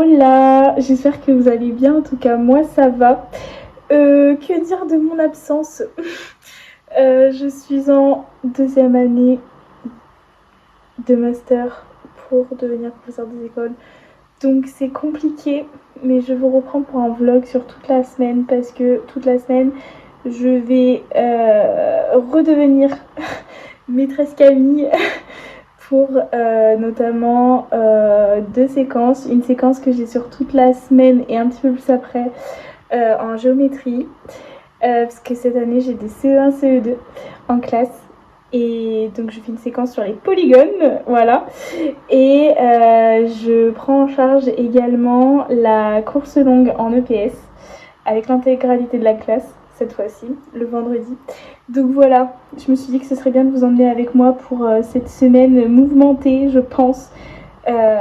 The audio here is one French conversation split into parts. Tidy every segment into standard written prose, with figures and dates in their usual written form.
Hola, j'espère que vous allez bien, en tout cas moi ça va. Que dire de mon absence? Je suis en deuxième année de master pour devenir professeur des écoles. Donc c'est compliqué, mais je vous reprends pour un vlog sur toute la semaine parce que toute la semaine je vais redevenir maîtresse Camille pour notamment deux séquences. Une séquence que j'ai sur toute la semaine et un petit peu plus après en géométrie. Parce que cette année j'ai des CE1, CE2 en classe. Et donc je fais une séquence sur les polygones, voilà. Et je prends en charge également la course longue en EPS avec l'intégralité de la classe cette fois-ci, le vendredi. Donc voilà, je me suis dit que ce serait bien de vous emmener avec moi pour cette semaine mouvementée, je pense. Euh,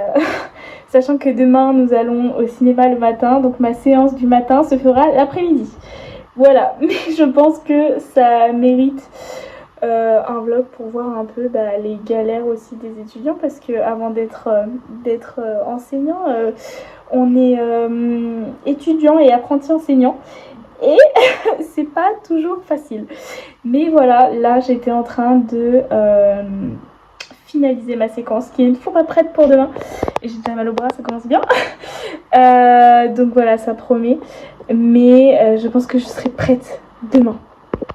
Sachant que demain nous allons au cinéma le matin, donc ma séance du matin se fera l'après-midi. Voilà, mais je pense que ça mérite un vlog pour voir un peu les galères aussi des étudiants parce que avant d'être enseignant, on est étudiant et apprenti enseignant et c'est pas toujours facile. Mais voilà, là j'étais en train de finaliser ma séquence qui est une fois pas prête pour demain et j'ai déjà mal au bras, ça commence bien. Donc voilà, ça promet, mais je pense que je serai prête demain.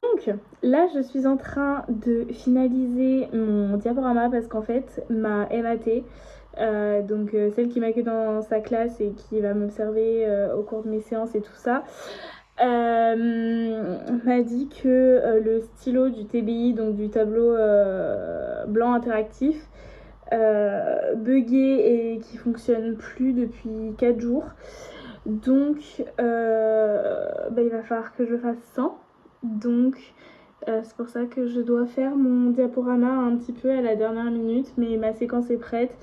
Donc là je suis en train de finaliser mon diaporama parce qu'en fait ma MAT, donc celle qui m'accueille dans sa classe et qui va m'observer au cours de mes séances et tout ça, m'a dit que le stylo du TBI, donc du tableau blanc interactif, bugué et qui fonctionne plus depuis 4 jours. Donc il va falloir que je fasse 100. Donc c'est pour ça que je dois faire mon diaporama un petit peu à la dernière minute, mais ma séquence est prête.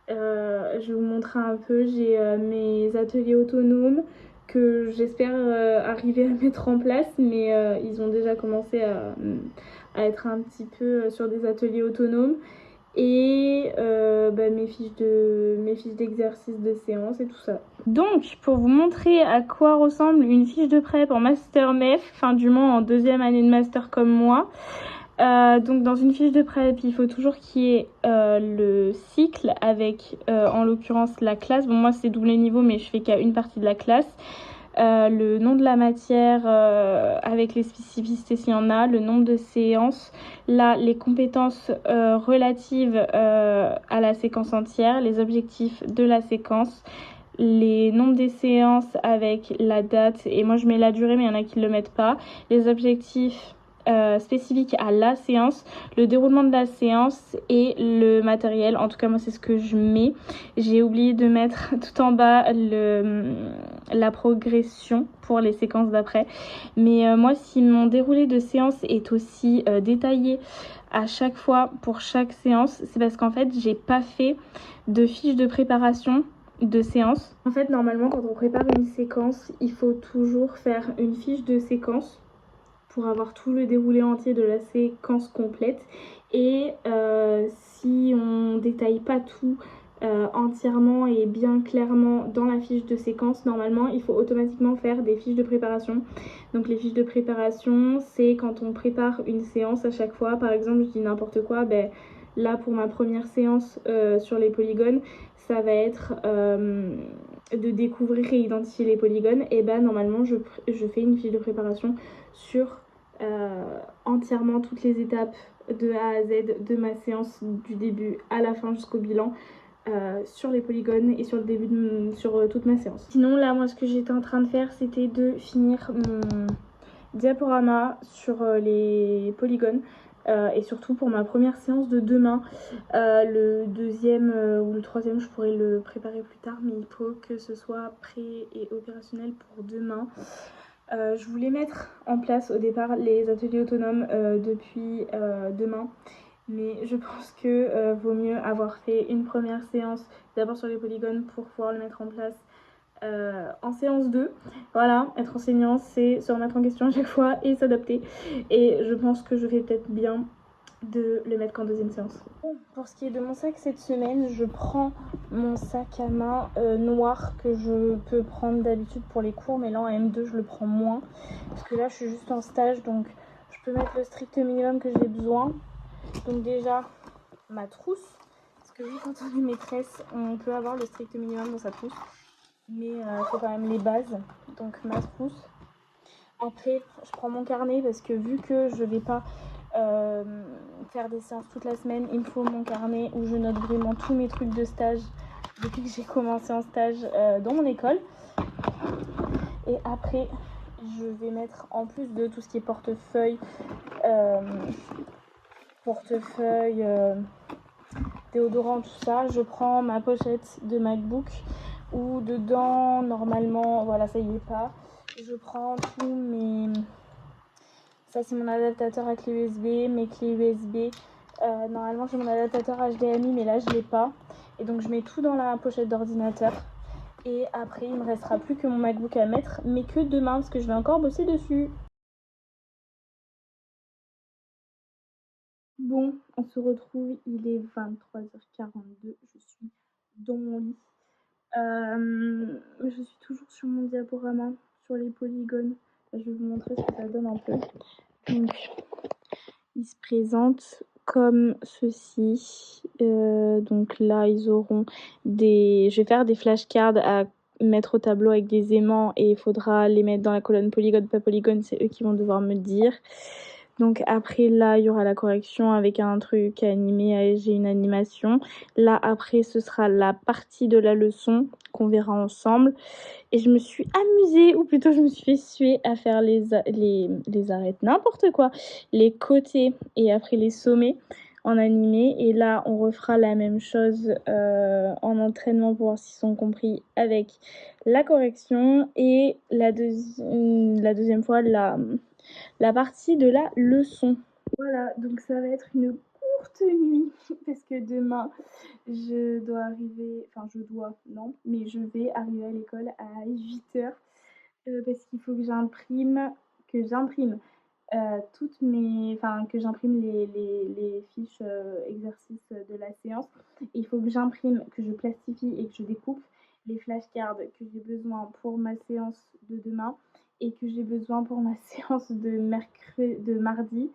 Je vais vous montrer un peu, j'ai mes ateliers autonomes que j'espère arriver à mettre en place, mais ils ont déjà commencé à être un petit peu sur des ateliers autonomes. Et mes fiches d'exercice de séance et tout ça. Donc, pour vous montrer à quoi ressemble une fiche de prep en master MEF, enfin du moins en deuxième année de master comme moi. Donc dans une fiche de prep, il faut toujours qu'il y ait le cycle avec en l'occurrence la classe. Bon, moi c'est double niveau, mais je fais qu'à une partie de la classe. Le nom de la matière avec les spécificités s'il y en a, le nombre de séances, là les compétences relatives à la séquence entière, les objectifs de la séquence, les nombres des séances avec la date, et moi je mets la durée mais il y en a qui ne le mettent pas, les objectifs spécifiques à la séance, le déroulement de la séance et le matériel. En tout cas moi c'est ce que je mets. J'ai oublié de mettre tout en bas la progression pour les séquences d'après, mais moi si mon déroulé de séance est aussi détaillé à chaque fois pour chaque séance, c'est parce qu'en fait j'ai pas fait de fiche de préparation de séance. En fait normalement quand on prépare une séquence, il faut toujours faire une fiche de séquence pour avoir tout le déroulé entier de la séquence complète. Et si on détaille pas tout entièrement et bien clairement dans la fiche de séquence, normalement il faut automatiquement faire des fiches de préparation. Donc les fiches de préparation, c'est quand on prépare une séance à chaque fois. Par exemple, je dis n'importe quoi, là pour ma première séance sur les polygones, ça va être de découvrir et identifier les polygones. Et normalement je fais une fiche de préparation sur entièrement toutes les étapes de A à Z de ma séance, du début à la fin jusqu'au bilan, sur les polygones et sur le début sur toute ma séance. Sinon là moi ce que j'étais en train de faire c'était de finir mon diaporama sur les polygones. Et surtout pour ma première séance de demain, le deuxième ou le troisième je pourrais le préparer plus tard, mais il faut que ce soit prêt et opérationnel pour demain. Je voulais mettre en place au départ les ateliers autonomes depuis demain, mais je pense que vaut mieux avoir fait une première séance d'abord sur les polygones pour pouvoir le mettre en place en séance 2. Voilà, être enseignant c'est se remettre en question à chaque fois et s'adapter, et je pense que je fais peut-être bien de le mettre qu'en deuxième séance. Bon, pour ce qui est de mon sac cette semaine, je prends mon sac à main noir que je peux prendre d'habitude pour les cours, mais là en M2 je le prends moins parce que là je suis juste en stage, donc je peux mettre le strict minimum que j'ai besoin. Donc déjà ma trousse, parce que oui, quand on est maîtresse on peut avoir le strict minimum dans sa trousse, mais il faut quand même les bases, donc ma trousse. Après je prends mon carnet parce que vu que je vais pas faire des séances toute la semaine, il me faut mon carnet où je note vraiment tous mes trucs de stage depuis que j'ai commencé en stage dans mon école. Et après je vais mettre, en plus de tout ce qui est portefeuille, déodorant, tout ça, je prends ma pochette de MacBook où dedans normalement, voilà, ça y est pas, je prends tous mes... Ça c'est mon adaptateur à clé USB, mes clés USB. Normalement j'ai mon adaptateur HDMI mais là je l'ai pas. Et donc je mets tout dans la pochette d'ordinateur. Et après il me restera plus que mon MacBook à mettre, mais que demain parce que je vais encore bosser dessus. Bon, on se retrouve, il est 23h42, je suis dans mon lit. Je suis toujours sur mon diaporama, sur les polygones. Je vais vous montrer ce que ça donne un peu. Donc, il se présente comme ceci. Donc là, ils auront des... Je vais faire des flashcards à mettre au tableau avec des aimants et il faudra les mettre dans la colonne polygone, pas polygone, c'est eux qui vont devoir me dire. Donc après là, il y aura la correction avec un truc animé, j'ai une animation. Là après, ce sera la partie de la leçon qu'on verra ensemble. Et je me suis amusée, ou plutôt je me suis fait suer à faire les arêtes, n'importe quoi, les côtés et après les sommets en animé. Et là, on refera la même chose en entraînement pour voir s'ils sont compris avec la correction. Et la deuxième fois, la partie de la leçon. Voilà, donc ça va être une courte nuit parce que demain je dois arriver, enfin je dois, non, mais je vais arriver à l'école à 8h parce qu'il faut que j'imprime toutes mes, enfin que j'imprime les fiches exercices de la séance. Et il faut que j'imprime, que je plastifie et que je découpe les flashcards que j'ai besoin pour ma séance de demain et que j'ai besoin pour ma séance de mardi,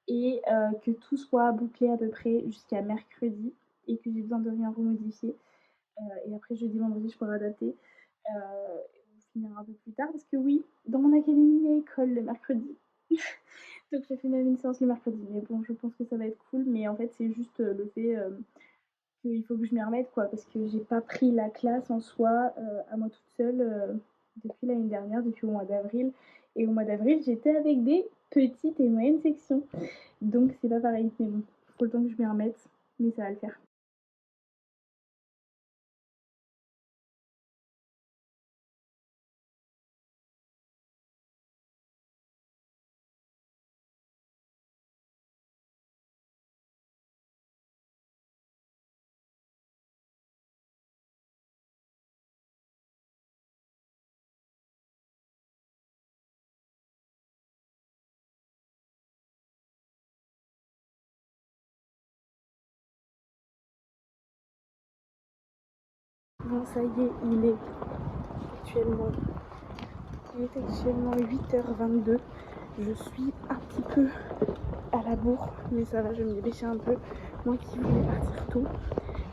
et que tout soit bouclé à peu près jusqu'à mercredi et que j'ai besoin de rien remodifier. Et après jeudi, vendredi, je pourrai adapter. On finira un peu plus tard parce que oui, dans mon académie, il y a école le mercredi. Donc j'ai fait même une séance le mercredi. Mais bon, je pense que ça va être cool. Mais en fait, c'est juste le fait qu'il faut que je m'y remette, quoi. Parce que j'ai pas pris la classe en soi à moi toute seule depuis l'année dernière, depuis le mois d'avril. Et au mois d'avril, j'étais avec des petites et moyennes sections. Donc c'est pas pareil. Mais bon, faut le temps que je m'y remette. Mais ça va le faire. Bon, ça y est, il est actuellement 8h22. Je suis un petit peu à la bourre, mais ça va, je vais me dépêcher un peu. Moi qui voulais partir tôt,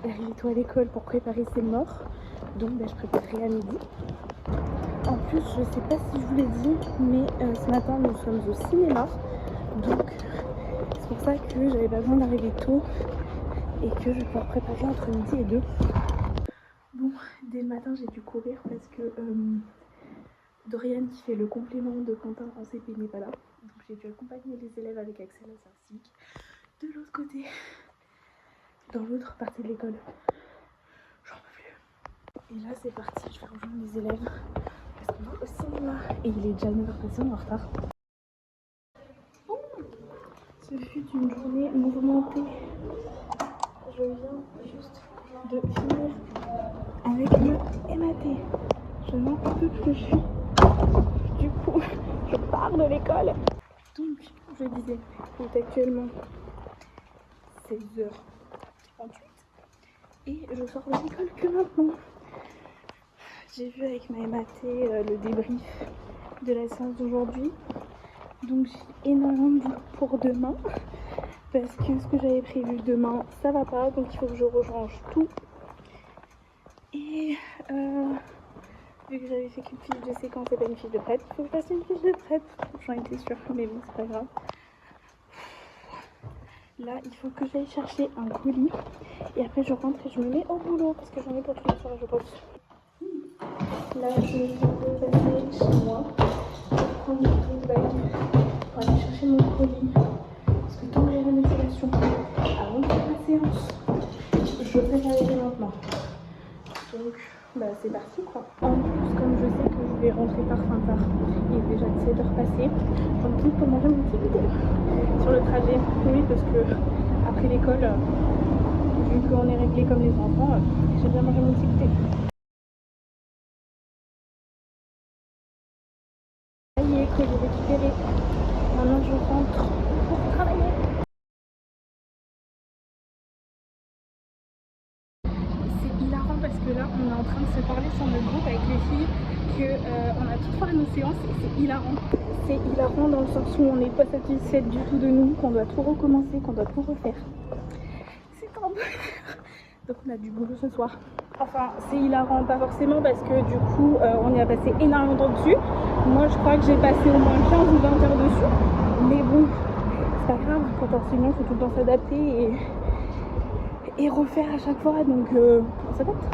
arriver tôt à l'école pour préparer ses morts. Donc je préparerai à midi. En plus, je sais pas si je vous l'ai dit, mais ce matin nous sommes au cinéma. Donc c'est pour ça que j'avais pas besoin d'arriver tôt et que je vais pouvoir préparer entre midi et 2. Bon, dès le matin j'ai dû courir parce que Dorian qui fait le complément de Quentin en CP n'est pas là. Donc j'ai dû accompagner les élèves avec Axel à sa civique. De l'autre côté, dans l'autre partie de l'école. J'en peux plus. Et là c'est parti, je vais rejoindre les élèves parce qu'on va au cinéma. Et il est déjà 9h passé, on est en retard. Ce fut une journée mouvementée. Je viens juste de finir avec le MAT. Je n'en peux plus. Du coup, je pars de l'école. Donc, je disais, il est actuellement 16h38 et je sors de l'école que maintenant. J'ai vu avec ma MAT le débrief de la séance d'aujourd'hui. Donc j'ai énormément de boulot pour demain. Parce que ce que j'avais prévu demain, ça va pas. Donc il faut que je rechange tout. Et vu que j'avais fait qu'une fiche de séquence et pas une fiche de prep, il faut que je fasse une fiche de prep. J'en étais sûre, mais bon, c'est pas grave. Là, il faut que j'aille chercher un colis. Et après, je rentre et je me mets au boulot. Parce que j'en ai pour tous les soirs, je pense. Là, je viens de passer chez moi. Je vais prendre mon bag pour aller chercher mon colis. Parce que tant que j'ai la motivation avant de faire ma séance, je préfère y aller maintenant. Donc, bah, c'est parti quoi. En plus, comme je sais que je vais rentrer tard, il est déjà 17h passé, j'en profite pour manger mon petit goûter sur le trajet. Oui, parce que après l'école, vu qu'on est réglé comme les enfants, j'ai bien mangé mon petit goûter. Ça y est, que j'ai récupéré. Maintenant, je rentre pour travailler. C'est hilarant parce que là, on est en train de se parler sur le groupe avec les filles qu'on a toutes parlé de nos séances et c'est hilarant. C'est hilarant dans le sens où on n'est pas satisfaite du tout de nous, qu'on doit tout recommencer, qu'on doit tout refaire. C'est un bonheur. Donc on a du boulot ce soir. Enfin, c'est hilarant, pas forcément parce que du coup, on y a passé énormément de temps dessus. Moi, je crois que j'ai passé au moins 15 ou 20 heures dessus. Mais bon, c'est pas grave, quand enseignant, il faut tout le temps s'adapter et refaire à chaque fois. Donc, on s'adapte.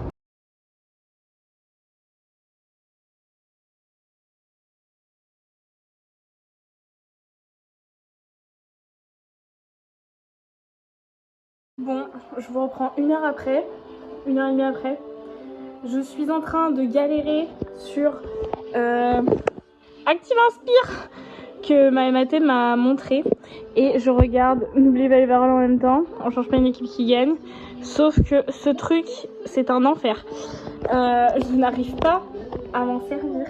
Bon, je vous reprends une heure et demie après. Je suis en train de galérer sur Active Inspire que ma MAT m'a montré. Et je regarde N'oubliez pas les paroles en même temps. On change pas une équipe qui gagne. Sauf que ce truc, c'est un enfer. Je n'arrive pas à m'en servir.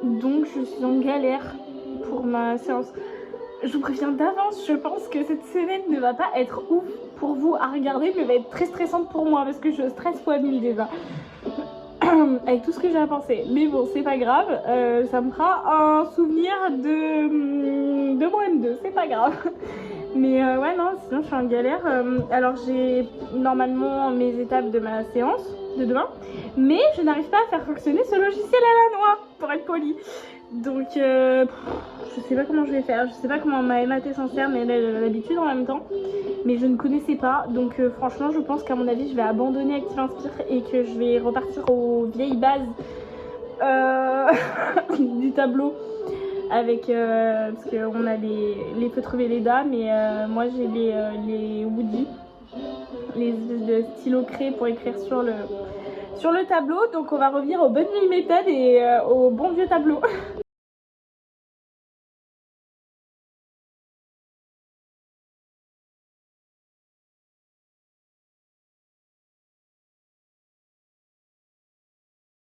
Donc je suis en galère pour ma séance. Je vous préviens d'avance, je pense que cette semaine ne va pas être ouf pour vous à regarder, mais va être très stressante pour moi parce que je stresse fois 1000 déjà. Avec tout ce que j'ai à penser. Mais bon, c'est pas grave, ça me fera un souvenir de mon M2, c'est pas grave. Mais ouais, non, sinon je suis en galère. Alors j'ai normalement mes étapes de ma séance de demain, mais je n'arrive pas à faire fonctionner ce logiciel à la noix, pour être poli. Donc je sais pas comment je vais faire, je sais pas comment ma MAT s'en sert, mais elle a l'habitude en même temps. Mais je ne connaissais pas, donc franchement je pense qu'à mon avis je vais abandonner Active Inspire et que je vais repartir aux vieilles bases du tableau avec parce qu'on a les feutres Velleda, mais moi j'ai les Woody, les espèces de stylos craie pour écrire sur le tableau. Donc on va revenir aux bonnes vieilles méthodes et au bon vieux tableau.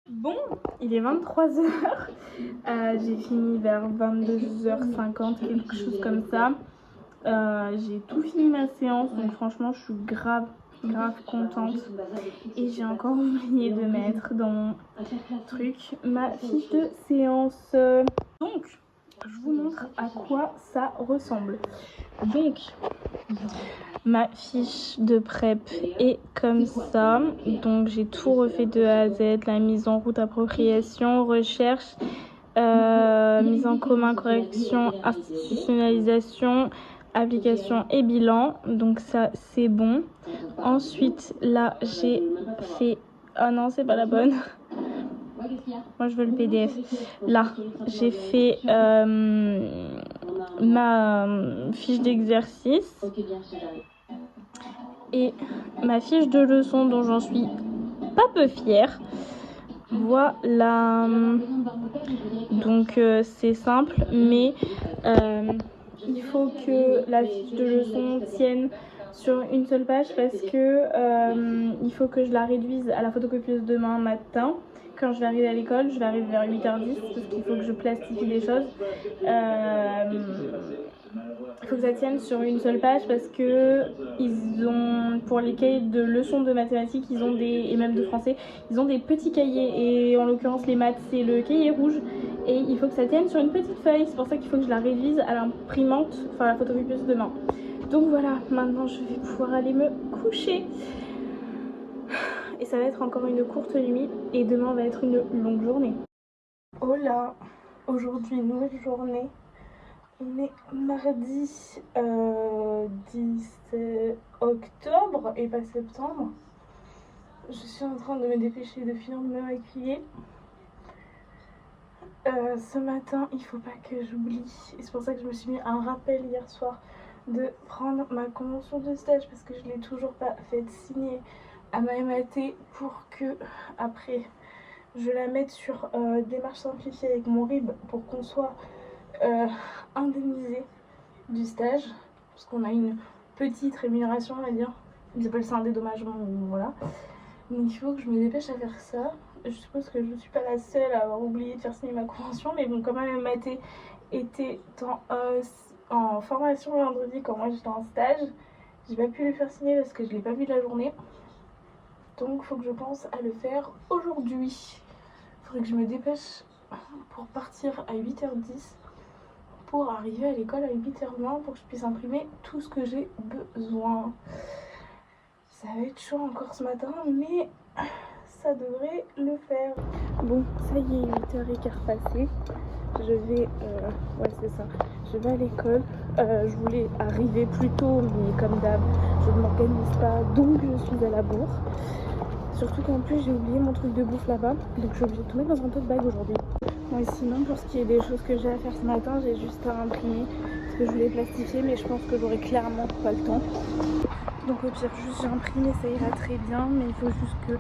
Bon, il est 23h, j'ai fini vers 22h50, quelque chose comme ça. J'ai tout fini ma séance, donc franchement je suis grave contente. Et j'ai encore oublié de mettre dans mon truc ma fiche de séance. Donc, je vous montre à quoi ça ressemble. Donc, ma fiche de prep est comme ça. Donc j'ai tout refait de A à Z, la mise en route, appropriation, recherche, mise en commun, correction, institutionnalisation, application et bilan. Donc ça c'est bon. Ensuite là j'ai fait... Ah non, c'est pas la bonne. Moi je veux le PDF. Là j'ai fait ma fiche d'exercice et ma fiche de leçon dont j'en suis pas peu fière. Voilà. Donc c'est simple, mais il faut que la fiche de leçon tienne sur une seule page parce que il faut que je la réduise à la photocopieuse demain matin. Quand je vais arriver à l'école, je vais arriver vers 8h10 parce qu'il faut que je plastifie des choses. il faut que ça tienne sur une seule page parce que ils ont, pour les cahiers de leçons de mathématiques, ils ont des, et même de français, ils ont des petits cahiers et en l'occurrence les maths c'est le cahier rouge et il faut que ça tienne sur une petite feuille. C'est pour ça qu'il faut que je la révise à l'imprimante, enfin à la photocopieuse demain. Donc voilà, maintenant je vais pouvoir aller me coucher. Et ça va être encore une courte nuit et demain va être une longue journée. Oh là, aujourd'hui nouvelle journée. On est mardi 17 octobre et pas septembre. Je suis en train de me dépêcher de finir de me maquiller. Ce matin, il faut pas que j'oublie. Et c'est pour ça que je me suis mis un rappel hier soir de prendre ma convention de stage parce que je ne l'ai toujours pas faite signer à ma MAT pour que après je la mette sur démarche simplifiée avec mon RIB pour qu'on soit indemnisé du stage parce qu'on a une petite rémunération on va dire, ils appellent ça un dédommagement, voilà. Donc il faut que je me dépêche à faire ça. Je suppose que je ne suis pas la seule à avoir oublié de faire signer ma convention, mais bon, comme ma MAT était en formation vendredi quand moi j'étais en stage, j'ai pas pu le faire signer parce que je l'ai pas vu de la journée. Donc il faut que je pense à le faire aujourd'hui. Il faudrait que je me dépêche pour partir à 8h10 pour arriver à l'école à 8h20 pour que je puisse imprimer tout ce que j'ai besoin. Ça va être chaud encore ce matin, mais ça devrait le faire. Bon, ça y est, 8h15 passé. Je vais, ouais c'est ça, je vais à l'école. Je voulais arriver plus tôt, mais comme d'hab, je ne m'organise pas, donc je suis à la bourre. Surtout qu'en plus j'ai oublié mon truc de bouffe là-bas, donc je suis obligée de tout mettre dans un tote bag aujourd'hui. Ouais, sinon pour ce qui est des choses que j'ai à faire ce matin, j'ai juste à imprimer parce que je voulais plastifier, mais je pense que j'aurai clairement pas le temps. Donc au pire, juste j'imprime et ça ira très bien, mais il faut juste que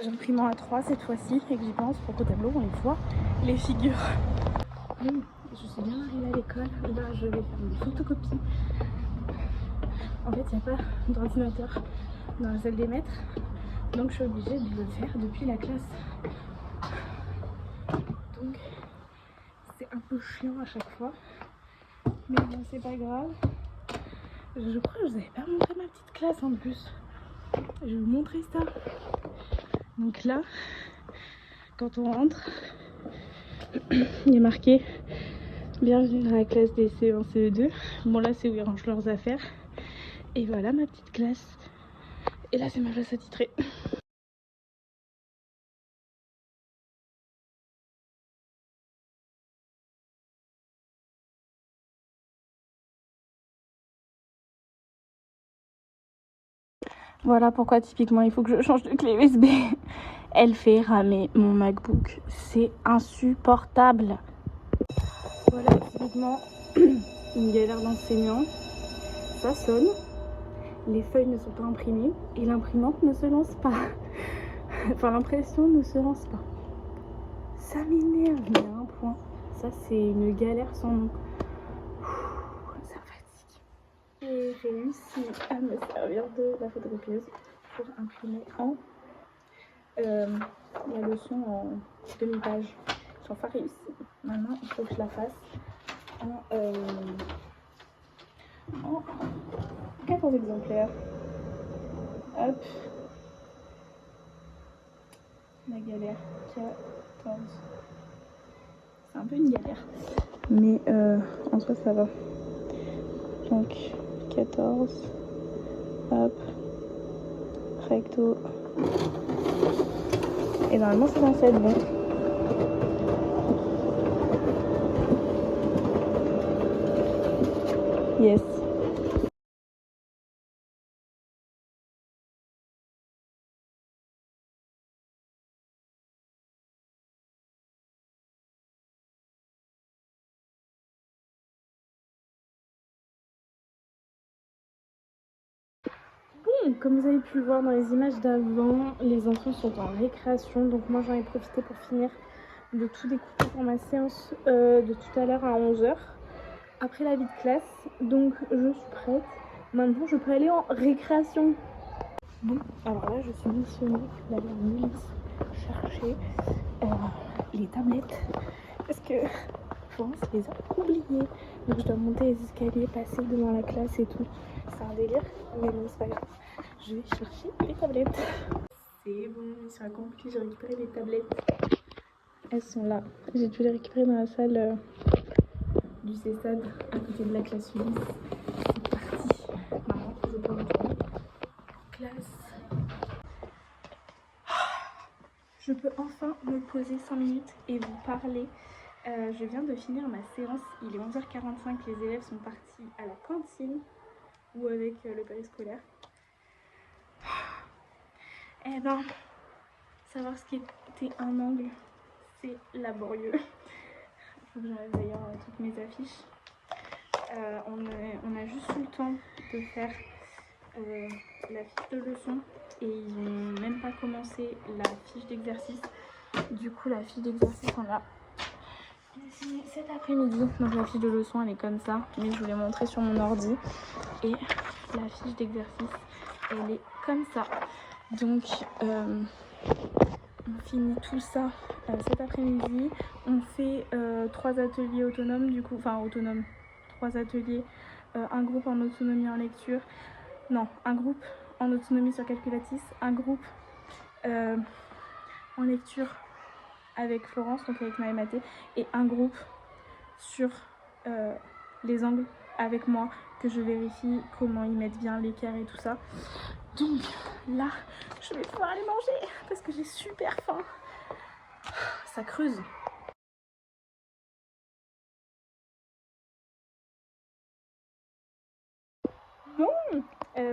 j'imprime en A3 cette fois-ci et que j'y pense pour qu'au tableau on les voit les figures. Bon, je suis bien arrivée à l'école, là je vais faire une photocopie. En fait il n'y a pas d'ordinateur dans la salle des maîtres, donc je suis obligée de le faire depuis la classe. Donc c'est un peu chiant à chaque fois, mais bon c'est pas grave. Je crois que je vous avais pas montré ma petite classe en plus. Je vais vous montrer ça. Donc là, quand on rentre, il est marqué bienvenue dans la classe des CE1, CE2. Bon là c'est où ils rangent leurs affaires. Et voilà ma petite classe. Et là c'est ma place attitrée. Voilà pourquoi typiquement il faut que je change de clé USB. Elle fait ramer mon MacBook. C'est insupportable. Voilà typiquement une galère d'enseignant. Ça sonne. Les feuilles ne sont pas imprimées et l'imprimante ne se lance pas. Enfin l'impression ne se lance pas. Ça m'énerve, mais à un point. Ça c'est une galère sans nom. Ça fatigue. Et j'ai réussi à me servir de la photocopieuse pour imprimer la leçon en demi-page. J'ai enfin réussi. Maintenant il faut que je la fasse en 14 exemplaires. Hop. La galère 14. C'est un peu une galère. Mais en soi ça va. Donc 14. Hop. Recto. Et normalement c'est censé être bon. Yes. Bon, comme vous avez pu le voir dans les images d'avant, les enfants sont en récréation, donc moi j'en ai profité pour finir de tout découper pour ma séance de tout à l'heure à 11h, après la vie de classe, donc je suis prête. Maintenant je peux aller en récréation. Bon, alors là je suis missionnée d'aller en Ulysse chercher les tablettes, parce que Florence les a oubliés. Donc je dois monter les escaliers, passer devant la classe et tout. C'est un délire, mais bon, c'est pas grave. Je vais chercher les tablettes. C'est bon, mission accomplie, j'ai récupéré les tablettes. Elles sont là. J'ai dû les récupérer dans la salle du CESAD à côté de la classe Ulysse. C'est parti. Maman, je peux retourner. Classe. Je peux enfin me poser 5 minutes et vous parler. Je viens de finir ma séance. Il est 11h45. Les élèves sont partis à la cantine ou avec le périscolaire. Eh ben, savoir ce qui était un angle, c'est laborieux. Il faut que j'enlève d'ailleurs toutes mes affiches. On a juste eu le temps de faire la fiche de leçon et ils n'ont même pas commencé la fiche d'exercice. Du coup, la fiche d'exercice, on l'a dessinée cet après-midi. Donc la fiche de leçon, elle est comme ça, mais je vous l'ai montré sur mon ordi. Et la fiche d'exercice, elle est comme ça. Donc, on finit tout ça cet après-midi. On fait 3 ateliers autonomes, du coup, enfin autonomes, 3 ateliers, un groupe en autonomie en lecture, non, un groupe en autonomie sur calculatrice, un groupe en lecture avec Florence, donc avec ma MAT, et un groupe sur les angles avec moi, que je vérifie comment ils mettent bien l'écart et tout ça. Donc là, je vais pouvoir aller manger parce que j'ai super faim. Ça creuse. Bon,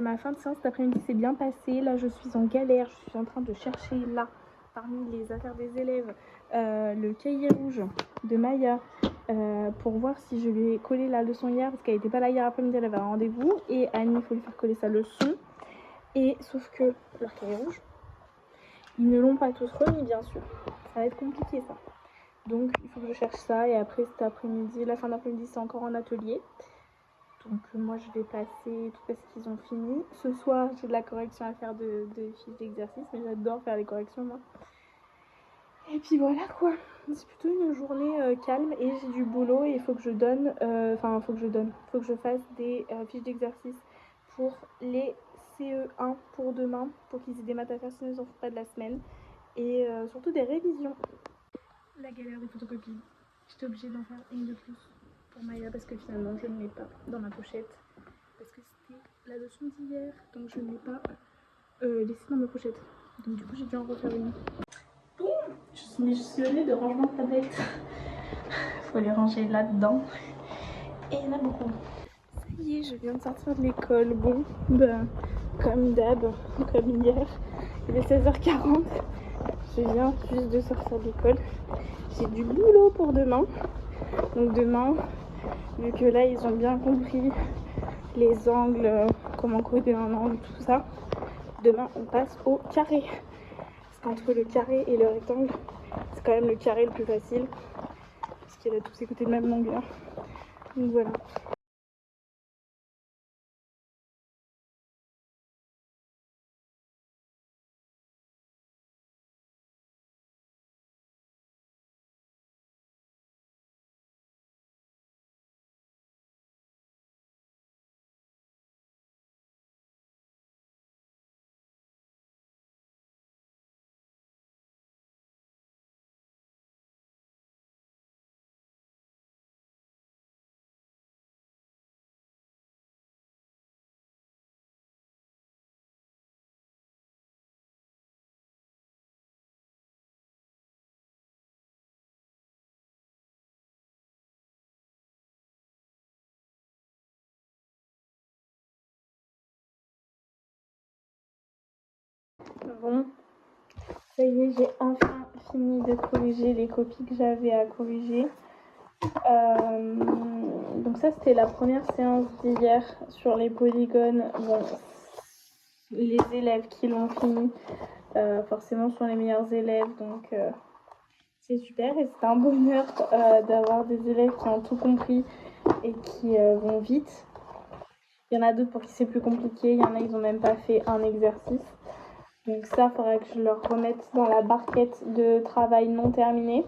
ma fin de séance cet après-midi s'est bien passée. Là, je suis en galère. Je suis en train de chercher là, parmi les affaires des élèves, le cahier rouge de Maya pour voir si je lui ai collé la leçon hier parce qu'elle n'était pas là hier après-midi, elle avait un rendez-vous. Et Annie, il faut lui faire coller sa leçon. Et sauf que leur cahier rouge, ils ne l'ont pas tous remis, bien sûr. Ça va être compliqué, ça. Donc, il faut que je cherche ça. Et après, cet après-midi, la fin d'après-midi, c'est encore en atelier. Donc, moi, je vais passer tout parce qu'ils ont fini. Ce soir, j'ai de la correction à faire de fiches d'exercice. Mais j'adore faire les corrections, moi. Et puis voilà, quoi. C'est plutôt une journée calme. Et j'ai du boulot. Et il faut que je donne... faut que je fasse des fiches d'exercice pour les CE1 pour demain, pour qu'ils aient des maths à faire, sinon ils en font pas de la semaine. Et surtout des révisions. La galère des photocopies. J'étais obligée d'en faire une de plus pour Maya parce que finalement je ne l'ai pas dans ma pochette. Parce que c'était la leçon d'hier, donc je ne l'ai pas laissée dans ma pochette. Donc du coup j'ai dû en refaire une. Boum, je suis missionnée de rangement de tablettes. Faut les ranger là-dedans. Et il y en a beaucoup. Ça y est, je viens de sortir de l'école. Bon, ben, comme d'hab, comme hier, il est 16h40. Je viens juste de sortir de l'école. J'ai du boulot pour demain. Donc demain, vu que là ils ont bien compris les angles, comment coder un angle, tout ça, demain on passe au carré. Parce qu'entre le carré et le rectangle, c'est quand même le carré le plus facile. Parce qu'il a tous ses côtés de même longueur. Donc voilà. Bon, ça y est, j'ai enfin fini de corriger les copies que j'avais à corriger. Donc ça c'était la première séance d'hier sur les polygones. Bon, les élèves qui l'ont fini forcément sont les meilleurs élèves, donc c'est super. Et c'est un bonheur d'avoir des élèves qui ont tout compris et qui vont vite. Il y en a d'autres pour qui c'est plus compliqué, il y en a ils n'ont même pas fait un exercice. Donc ça, il faudrait que je leur remette dans la barquette de travail non terminé.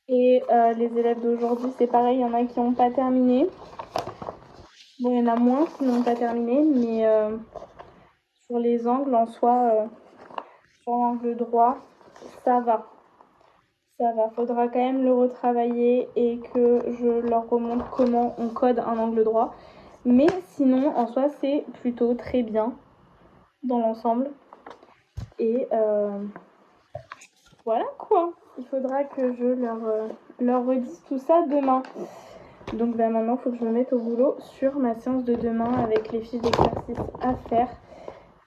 Et les élèves d'aujourd'hui, c'est pareil, il y en a qui n'ont pas terminé. Bon, il y en a moins qui n'ont pas terminé, mais sur les angles en soi, sur l'angle droit, ça va. Ça va, faudra quand même le retravailler et que je leur remontre comment on code un angle droit. Mais sinon, en soi, c'est plutôt très bien dans l'ensemble. Et voilà quoi. Il faudra que je leur redise tout ça demain. Donc bah, maintenant, il faut que je me mette au boulot sur ma séance de demain avec les fiches d'exercice à faire.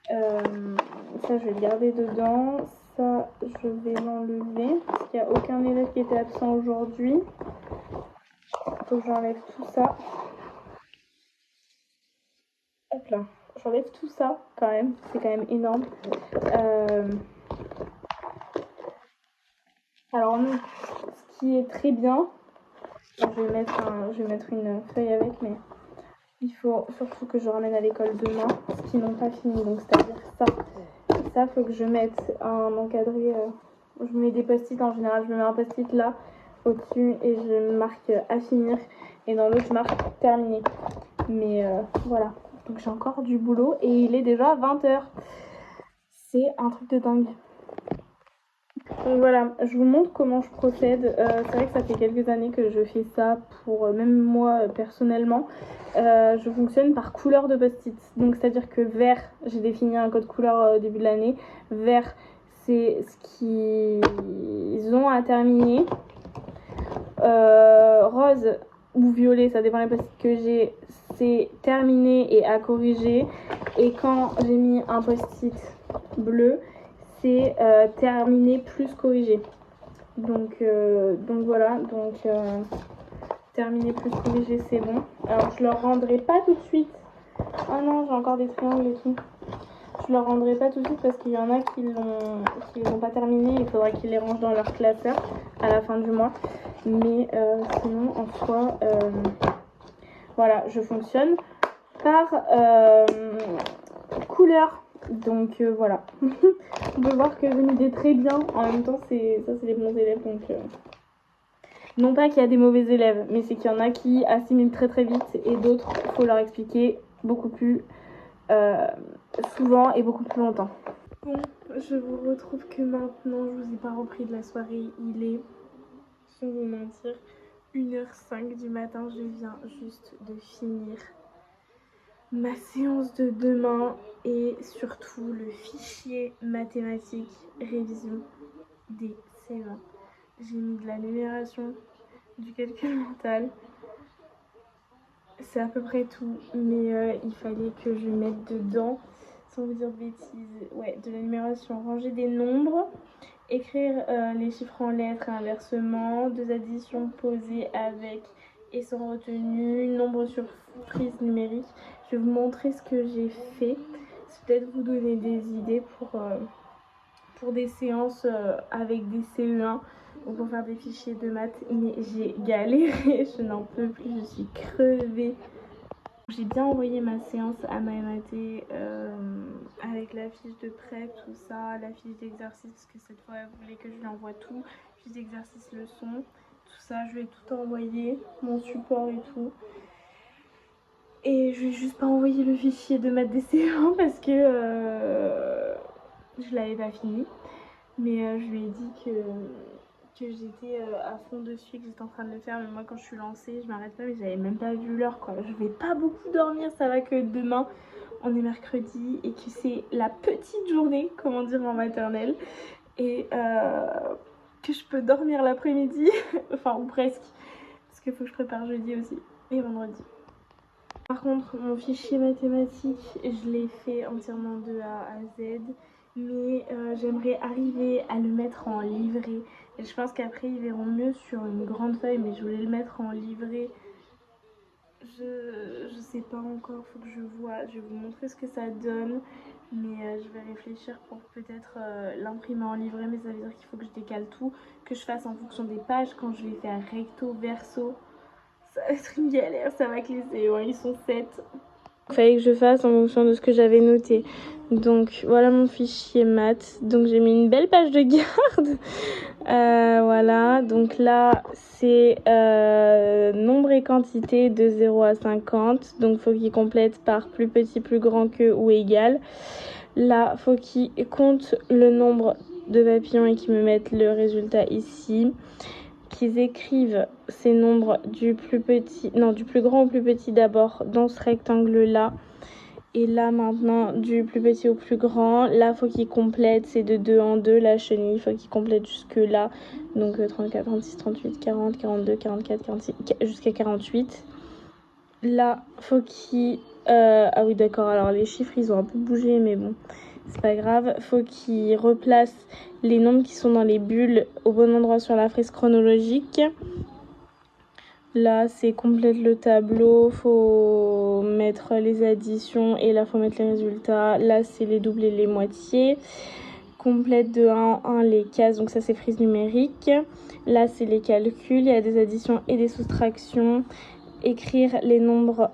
Ça, je vais le garder dedans. Ça, je vais l'enlever parce qu'il n'y a aucun élève qui était absent aujourd'hui. Il faut que j'enlève tout ça. Hop là, j'enlève tout ça quand même. C'est quand même énorme. Alors, ce qui est très bien, je vais mettre une feuille avec, mais il faut surtout que je ramène à l'école demain ce qu'ils n'ont pas fini. Donc, c'est-à-dire ça. Ça, faut que je mette un encadré. Je mets des post-it en général. Je me mets un post-it là au-dessus et je marque à finir. Et dans l'autre, je marque terminé. Mais voilà. Donc, j'ai encore du boulot et il est déjà 20h. C'est un truc de dingue. Donc voilà, je vous montre comment je procède. C'est vrai que ça fait quelques années que je fais ça pour même moi personnellement. Je fonctionne par couleur de post-it. Donc c'est-à-dire que vert, j'ai défini un code couleur au début de l'année. Vert, c'est ce qu'ils ont à terminer. Rose ou violet, ça dépend des post-it que j'ai, c'est terminé et à corriger. Et quand j'ai mis un post-it bleu, c'est terminé plus corrigé. Donc voilà, terminé plus corrigé, c'est bon. Alors je leur rendrai pas tout de suite. Ah non, j'ai encore des triangles et tout. Je leur rendrai pas tout de suite parce qu'il y en a qui l'ont pas terminé. Il faudra qu'ils les rangent dans leur classeur à la fin du mois. Mais sinon, en soi, voilà, je fonctionne par couleur. Donc voilà. On peut voir que j'ai mis des très bien. En même temps, ça c'est les bons élèves. Donc non pas qu'il y a des mauvais élèves, mais c'est qu'il y en a qui assimilent très très vite et d'autres, il faut leur expliquer beaucoup plus souvent et beaucoup plus longtemps. Bon, je vous retrouve que maintenant, je vous ai pas repris de la soirée. Il est, sans vous mentir, 1h05 du matin. Je viens juste de finir ma séance de demain et surtout le fichier mathématique révision des C20. J'ai mis de la numération, du calcul mental. C'est à peu près tout, mais il fallait que je mette dedans, sans vous dire de bêtises, ouais, de la numération, ranger des nombres, écrire les chiffres en lettres et inversement, 2 additions posées avec et sans retenue, nombre sur frise numérique. Je vais vous montrer ce que j'ai fait, c'est peut-être vous donner des idées pour des séances avec des CE1 ou pour faire des fichiers de maths, mais j'ai galéré, je n'en peux plus, je suis crevée. J'ai bien envoyé ma séance à Maëmaté avec la fiche de prep, tout ça, la fiche d'exercice, parce que cette fois elle voulait que je lui envoie tout, fiche d'exercice, leçon, tout ça, je lui ai tout envoyé, mon support et tout. Et je lui ai juste pas envoyé le fichier de maths des CE1 parce que je l'avais pas fini. Mais je lui ai dit que j'étais à fond dessus et que j'étais en train de le faire. Mais moi, quand je suis lancée, je m'arrête pas, mais j'avais même pas vu l'heure, quoi. Je vais pas beaucoup dormir, ça va que demain, on est mercredi et que c'est la petite journée, comment dire, en maternelle. Et que je peux dormir l'après-midi, enfin, ou presque, parce qu'il faut que je prépare jeudi aussi et vendredi. Par contre, mon fichier mathématique, je l'ai fait entièrement de A à Z. Mais j'aimerais arriver à le mettre en livret. Et je pense qu'après, ils verront mieux sur une grande feuille, mais je voulais le mettre en livret. Je sais pas encore, faut que je vois. Je vais vous montrer ce que ça donne. Mais je vais réfléchir pour peut-être l'imprimer en livret. Mais ça veut dire qu'il faut que je décale tout, que je fasse en fonction des pages quand je vais faire recto, verso. Ça va être une galère, ça va glisser. Ouais, ils sont 7. Il fallait que je fasse en fonction de ce que j'avais noté. Donc voilà mon fichier maths. Donc j'ai mis une belle page de garde. Voilà, donc là c'est nombre et quantité de 0 à 50. Donc il faut qu'il complète par plus petit, plus grand que ou égal. Là, faut qu'il compte le nombre de papillons et qu'ils me mettent le résultat ici. Qu'ils écrivent ces nombres du plus grand au plus petit d'abord dans ce rectangle-là. Et là, maintenant, du plus petit au plus grand. Là, faut qu'il complète, c'est de 2 en 2. La chenille, il faut qu'il complète jusque là. Donc 34, 36, 38, 40, 42, 44, 46, jusqu'à 48. Là, faut qu'il... ah oui, d'accord, alors les chiffres, ils ont un peu bougé, mais bon, c'est pas grave. Faut qu'il replace les nombres qui sont dans les bulles au bon endroit sur la frise chronologique. Là, c'est complète le tableau, faut mettre les additions et là, faut mettre les résultats. Là, c'est les doubles et les moitiés. Complète de 1 en 1 les cases, donc ça, c'est frise numérique. Là, c'est les calculs, il y a des additions et des soustractions. Écrire les nombres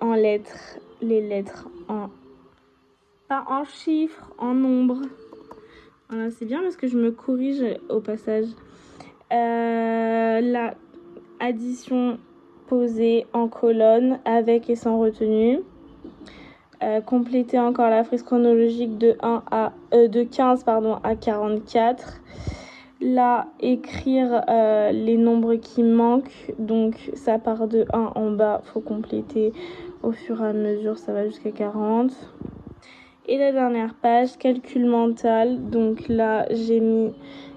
en lettres, les lettres en... pas en chiffres, en nombres. Voilà, c'est bien parce que je me corrige au passage. La addition posée en colonne avec et sans retenue. Compléter encore la frise chronologique de 15 à 44. Là, écrire les nombres qui manquent. Donc, ça part de 1 en bas. Faut compléter au fur et à mesure. Ça va jusqu'à 40. Et la dernière page, calcul mental. Donc là, j'ai mis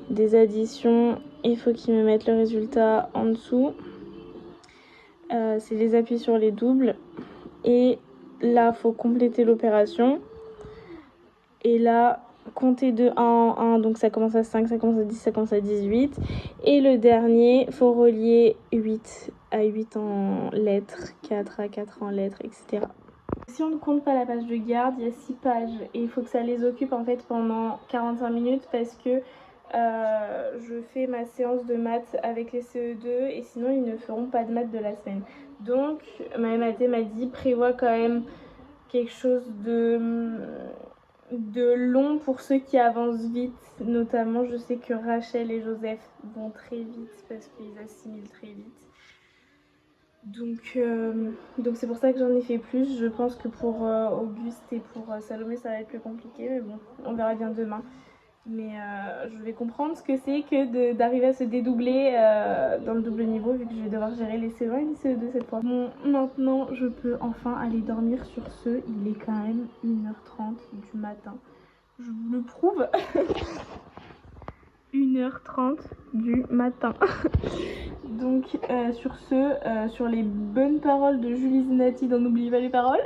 des additions. Il faut qu'ils me mettent le résultat en dessous. C'est les appuis sur les doubles. Et là, il faut compléter l'opération. Et là, compter de 1 en 1. Donc ça commence à 5, ça commence à 10, ça commence à 18. Et le dernier, il faut relier 8 à 8 en lettres, 4 à 4 en lettres, etc. Si on ne compte pas la page de garde, il y a 6 pages et il faut que ça les occupe en fait pendant 45 minutes parce que je fais ma séance de maths avec les CE2 et sinon ils ne feront pas de maths de la semaine. Donc ma mathé m'a dit prévois quand même quelque chose de long pour ceux qui avancent vite. Notamment je sais que Rachel et Joseph vont très vite parce qu'ils assimilent très vite. Donc c'est pour ça que j'en ai fait plus. Je pense que pour Auguste et pour Salomé ça va être plus compliqué, mais bon, on verra bien demain. Mais je vais comprendre ce que c'est que d'arriver à se dédoubler dans le double niveau vu que je vais devoir gérer les CE1 et les CE2 cette fois. Bon, maintenant je peux enfin aller dormir sur ce. Il est quand même 1h30 du matin. Je vous le prouve. 1h30 du matin. Donc sur ce, sur les bonnes paroles de Julie Zenati dans N'oubliez pas les paroles,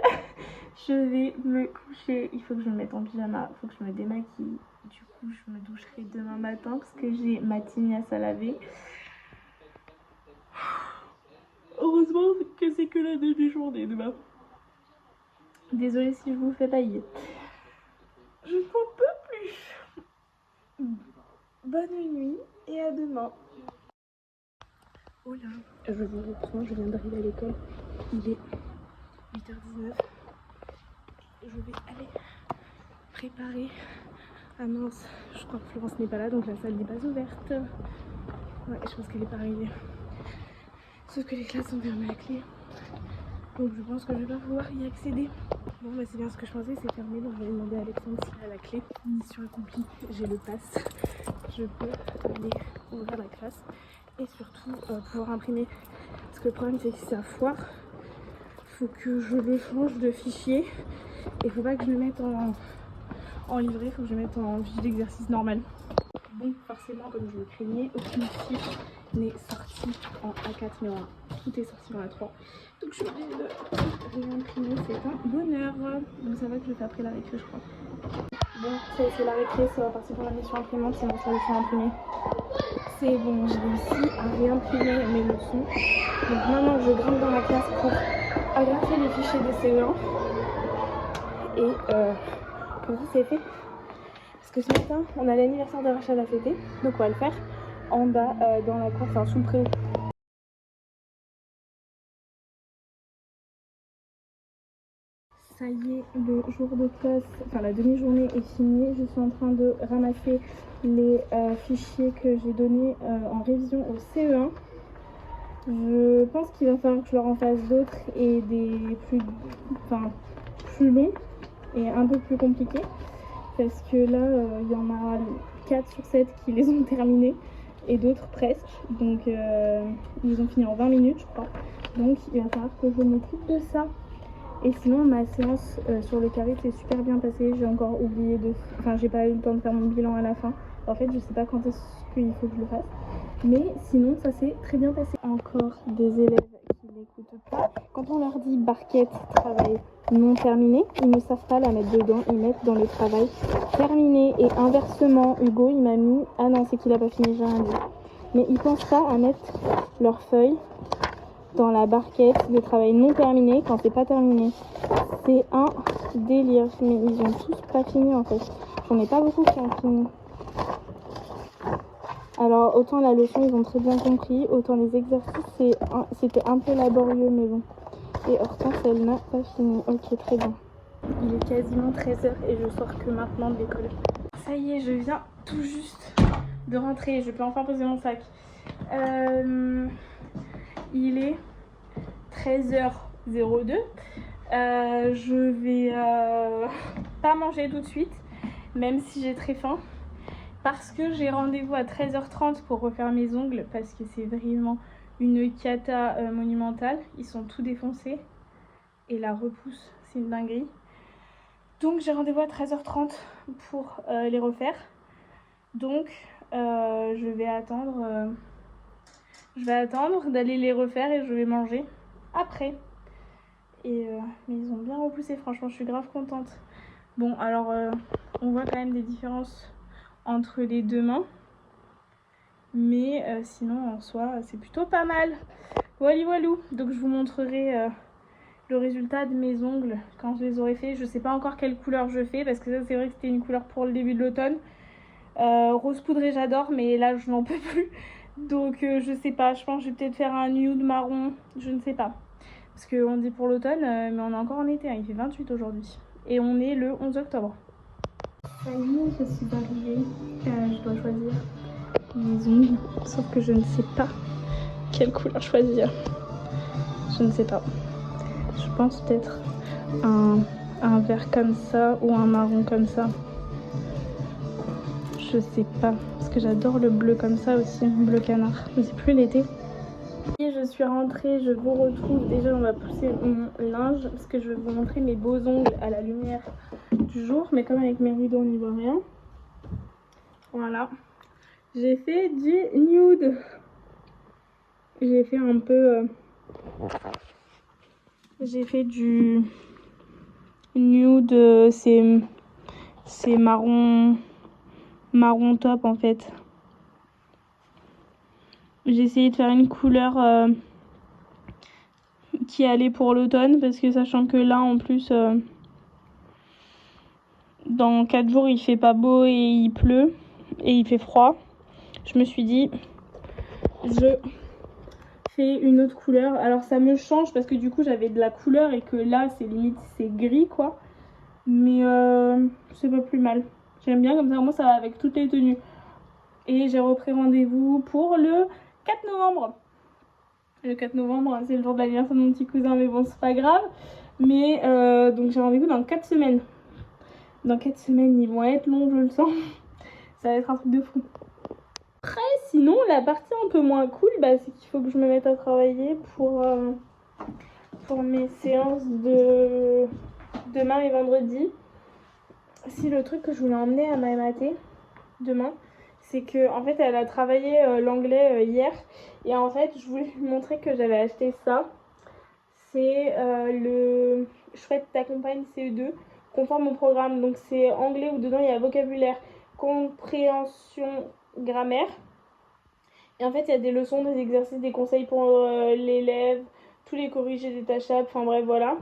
je vais me coucher. Il faut que je me mette en pyjama, il faut que je me démaquille. Du coup je me doucherai demain matin parce que j'ai ma tignasse à laver. Heureusement que c'est que la demi-journée demain. Désolée si je vous fais bailler. Je n'en peux plus. Bonne nuit et à demain. Oh là, je vous reprends, je viens d'arriver à l'école. Il est 8h19. Je vais aller préparer. Ah mince, je crois que Florence n'est pas là, donc la salle n'est pas ouverte. Ouais, je pense qu'elle n'est pas arrivée. Sauf que les classes sont fermées à clé. Donc je pense que je vais pas pouvoir y accéder. Bon bah c'est bien ce que je pensais, c'est fermé, donc je vais demander à Alexandre s'il a la clé. Mission accomplie, j'ai le pass. Je peux aller ouvrir la classe et surtout pouvoir imprimer. Parce que le problème c'est que si ça foire, faut que je le change de fichier. Et faut pas que je le mette en livret, faut que je le mette en fichier d'exercice normal. Bon, forcément, comme je le craignais, aucune fiche n'est sortie en A4 mais en A1. Tout est sorti en A3. Donc je suis obligée de réimprimer, c'est un bonheur. Donc ça va que je le fais après la récré, je crois. Bon, c'est la récré, ça va partir pour la mission imprimante, c'est mon solution imprimée. C'est bon, j'ai réussi à réimprimer mes leçons. Donc maintenant, je grimpe dans la classe pour agrafer les fichiers de CE1. Et comme ça, c'est fait. Parce que ce matin, on a l'anniversaire de Rachel à fêter. Donc on va le faire en bas dans la cour, enfin sous le préau. Ça y est, le jour de classe, enfin la demi-journée est finie. Je suis en train de ramasser les fichiers que j'ai donnés en révision au CE1. Je pense qu'il va falloir que je leur en fasse d'autres et des plus longs et un peu plus compliqués. Parce que là, il y en a 4 sur 7 qui les ont terminés et d'autres presque. Donc ils ont fini en 20 minutes, je crois. Donc il va falloir que je m'occupe de ça. Et sinon, ma séance sur le carré s'est super bien passée. J'ai encore oublié de... Enfin, j'ai pas eu le temps de faire mon bilan à la fin. En fait, je sais pas quand est-ce qu'il faut que je le fasse. Mais sinon, ça s'est très bien passé. Encore des élèves qui n'écoutent pas. Quand on leur dit barquette, travail non terminé, ils ne savent pas la mettre dedans. Ils mettent dans le travail terminé. Et inversement, Hugo, il m'a mis... Ah non, c'est qu'il a pas fini, j'ai rien dit. Mais ils pensent pas à mettre leur feuille dans la barquette de travail non terminé quand c'est pas terminé. C'est un délire, mais ils ont tous pas fini en fait. J'en ai pas beaucoup qui ont fini. Alors autant la leçon ils ont très bien compris, autant les exercices c'était un peu laborieux mais bon. Et Hortense elle n'a pas fini. Ok, très bien. Il est quasiment 13h et je sors que maintenant de l'école. Ça y est, je viens tout juste de rentrer, je peux enfin poser mon sac. Il est 13h02. Je vais pas manger tout de suite, même si j'ai très faim, parce que j'ai rendez-vous à 13h30 pour refaire mes ongles, parce que c'est vraiment une cata monumentale. Ils sont tout défoncés et la repousse, c'est une dinguerie. Donc j'ai rendez-vous à 13h30 pour les refaire. Donc je vais attendre d'aller les refaire et je vais manger après. Mais ils ont bien repoussé, franchement je suis grave contente. Bon alors on voit quand même des différences entre les deux mains, mais sinon en soi c'est plutôt pas mal. Voilà voilou. Donc je vous montrerai le résultat de mes ongles quand je les aurai fait. Je sais pas encore quelle couleur je fais, parce que ça c'est vrai que c'était une couleur pour le début de l'automne. Rose poudré j'adore, mais là je n'en peux plus. Donc je sais pas, je pense que je vais peut-être faire un nude marron, je ne sais pas. Parce qu'on dit pour l'automne, mais on est encore en été, hein. Il fait 28 aujourd'hui. Et on est le 11 octobre. Ça y est, je suis arrivée. Je dois choisir mes ongles. Sauf que je ne sais pas quelle couleur choisir. Je ne sais pas. Je pense peut-être un vert comme ça ou un marron comme ça. Je sais pas. Parce que j'adore le bleu comme ça aussi, bleu canard. Mais c'est plus l'été. Et je suis rentrée, je vous retrouve. Déjà on va pousser mon linge parce que je vais vous montrer mes beaux ongles à la lumière du jour, mais comme avec mes rideaux on n'y voit rien. Voilà, j'ai fait du nude. J'ai fait un peu j'ai fait du nude, c'est marron top en fait. J'ai essayé de faire une couleur qui allait pour l'automne, parce que sachant que là en plus dans 4 jours il fait pas beau et il pleut et il fait froid, je me suis dit je fais une autre couleur. Alors ça me change parce que du coup j'avais de la couleur et que là c'est limite c'est gris quoi, mais c'est pas plus mal. J'aime bien comme ça, moi ça va avec toutes les tenues. Et j'ai repris rendez-vous pour le 4 novembre. Le 4 novembre, c'est le jour de l'anniversaire de mon petit cousin, mais bon, c'est pas grave. Mais donc j'ai rendez-vous dans 4 semaines. Dans 4 semaines, ils vont être longs, je le sens. Ça va être un truc de fou. Après, sinon, la partie un peu moins cool, bah, c'est qu'il faut que je me mette à travailler pour mes séances de demain et vendredi. Si le truc que je voulais emmener à ma MAT demain, c'est que en fait elle a travaillé l'anglais hier, et en fait je voulais lui montrer que j'avais acheté ça. C'est le chouette t'accompagne CE2 conforme au programme. Donc c'est anglais où dedans il y a vocabulaire, compréhension, grammaire. Et en fait il y a des leçons, des exercices, des conseils pour l'élève, tous les corrigés détachables, enfin bref voilà.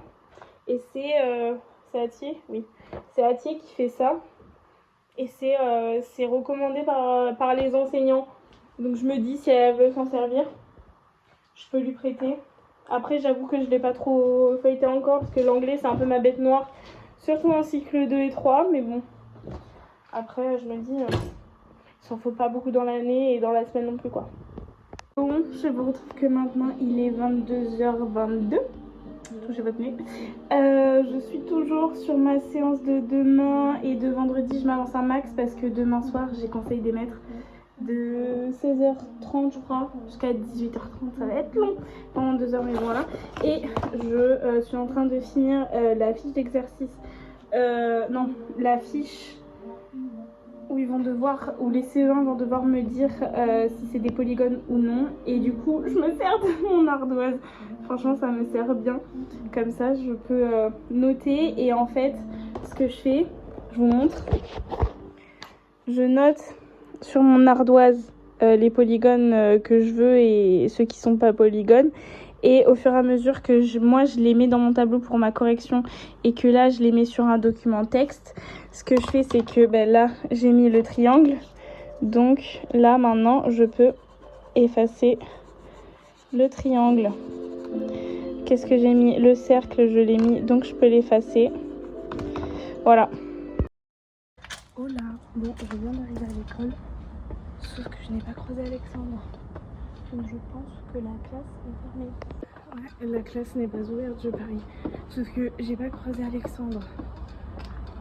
Et c'est Atier, oui, c'est Atier qui fait ça. Et c'est recommandé par les enseignants. Donc je me dis, si elle veut s'en servir, je peux lui prêter. Après, j'avoue que je l'ai pas trop feuilleté encore parce que l'anglais, c'est un peu ma bête noire. Surtout en cycle 2 et 3, mais bon. Après, je me dis, il s'en faut pas beaucoup dans l'année et dans la semaine non plus, quoi. Bon, je vous retrouve que maintenant, il est 22h22. Touchez votre nez. Je suis toujours sur ma séance de demain et de vendredi, je m'avance un max parce que demain soir, j'ai conseil d'émettre de 16h30 je crois jusqu'à 18h30, ça va être long pendant 2 heures, mais voilà. Et je suis en train de finir la fiche d'exercice, non, la fiche où ils vont devoir, où les CE1 vont devoir me dire si c'est des polygones ou non, et du coup je me sers de mon ardoise. Franchement ça me sert bien, comme ça je peux noter. Et en fait ce que je fais, je vous montre, je note sur mon ardoise les polygones que je veux et ceux qui sont pas polygones, et au fur et à mesure que moi je les mets dans mon tableau pour ma correction et que là je les mets sur un document texte, ce que je fais c'est que là j'ai mis le triangle, donc là maintenant je peux effacer le triangle. Qu'est-ce que j'ai mis? Le cercle, je l'ai mis, donc je peux l'effacer. Voilà. Oh là, bon, je viens d'arriver à l'école, sauf que je n'ai pas croisé Alexandre. Donc je pense que la classe est fermée. Ouais, la classe n'est pas ouverte, je parie. Sauf que j'ai pas croisé Alexandre.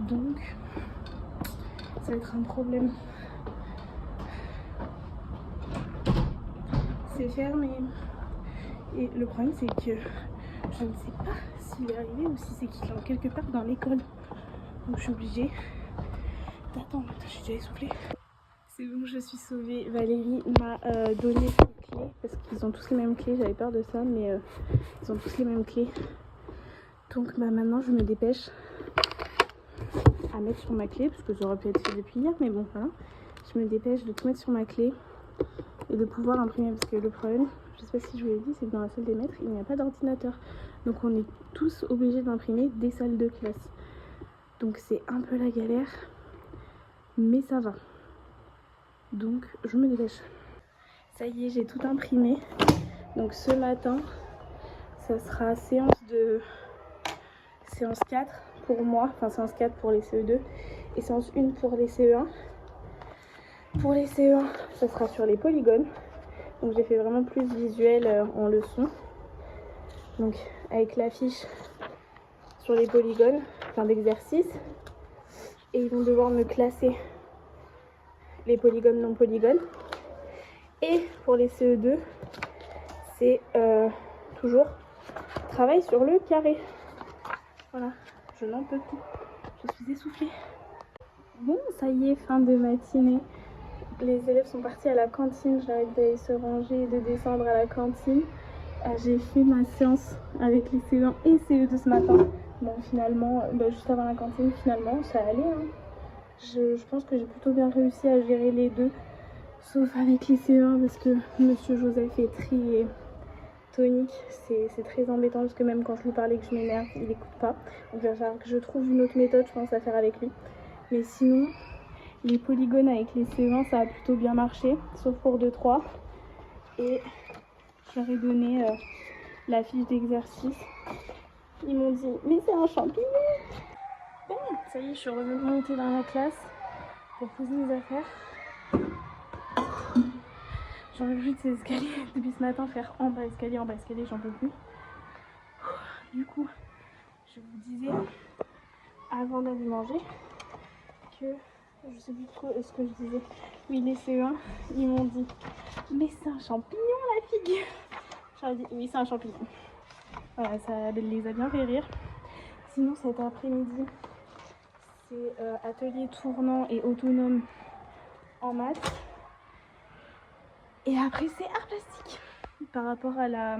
Donc, ça va être un problème. C'est fermé. Et le problème, c'est que je ne sais pas s'il est arrivé ou si c'est qu'il est quelque part dans l'école. Donc je suis obligée d'attendre. J'ai déjà essoufflé. C'est bon, je suis sauvée. Valérie m'a donné ses clés parce qu'ils ont tous les mêmes clés. J'avais peur de ça, mais ils ont tous les mêmes clés. Donc maintenant, je me dépêche à mettre sur ma clé parce que ça aurait pu être fait depuis hier, mais bon, voilà. Je me dépêche de tout mettre sur ma clé et de pouvoir imprimer, parce que le problème, je sais pas si je vous l'ai dit, c'est que dans la salle des maîtres, il n'y a pas d'ordinateur. Donc on est tous obligés d'imprimer des salles de classe. Donc c'est un peu la galère, mais ça va. Donc je me dépêche. Ça y est, j'ai tout imprimé. Donc ce matin, ça sera séance 4 pour moi, enfin séance 4 pour les CE2 et séance 1 pour les CE1. Pour les CE1, ça sera sur les polygones. Donc j'ai fait vraiment plus visuel en leçon. Donc avec la fiche sur les polygones, enfin d'exercice. Et ils vont devoir me classer les polygones non polygones. Et pour les CE2, c'est toujours travail sur le carré. Voilà, je n'en peux plus. Je suis essoufflée. Bon, ça y est, fin de matinée. Les élèves sont partis à la cantine. J'arrête d'aller se ranger et de descendre à la cantine. J'ai fait ma séance avec les CE1 et CE2 ce matin. Bon, finalement, juste avant la cantine, finalement, ça allait. Hein. Je pense que j'ai plutôt bien réussi à gérer les deux. Sauf avec les CE1 parce que Monsieur Joseph est très tonique. C'est très embêtant parce que même quand je lui parlais que je m'énerve, il n'écoute pas. Donc il va falloir que je trouve une autre méthode, je pense, à faire avec lui. Mais sinon, les polygones avec les CE1, ça a plutôt bien marché. Sauf pour 2-3. Et je leur ai donné la fiche d'exercice. Ils m'ont dit, mais c'est un champignon. Bon, ça y est, je suis remontée dans la classe pour poser mes affaires. J'en ai plus de ces escaliers depuis ce matin, faire en bas escalier, j'en peux plus. Du coup, je vous disais avant d'aller manger que je sais plus trop ce que je disais. Oui, les CE1, ils m'ont dit, mais c'est un champignon la figue. J'aurais dit, oui, c'est un champignon. Voilà, ça les a bien fait rire. Sinon, cet après-midi, c'est atelier tournant et autonome en maths. Et après, c'est art plastique par rapport à la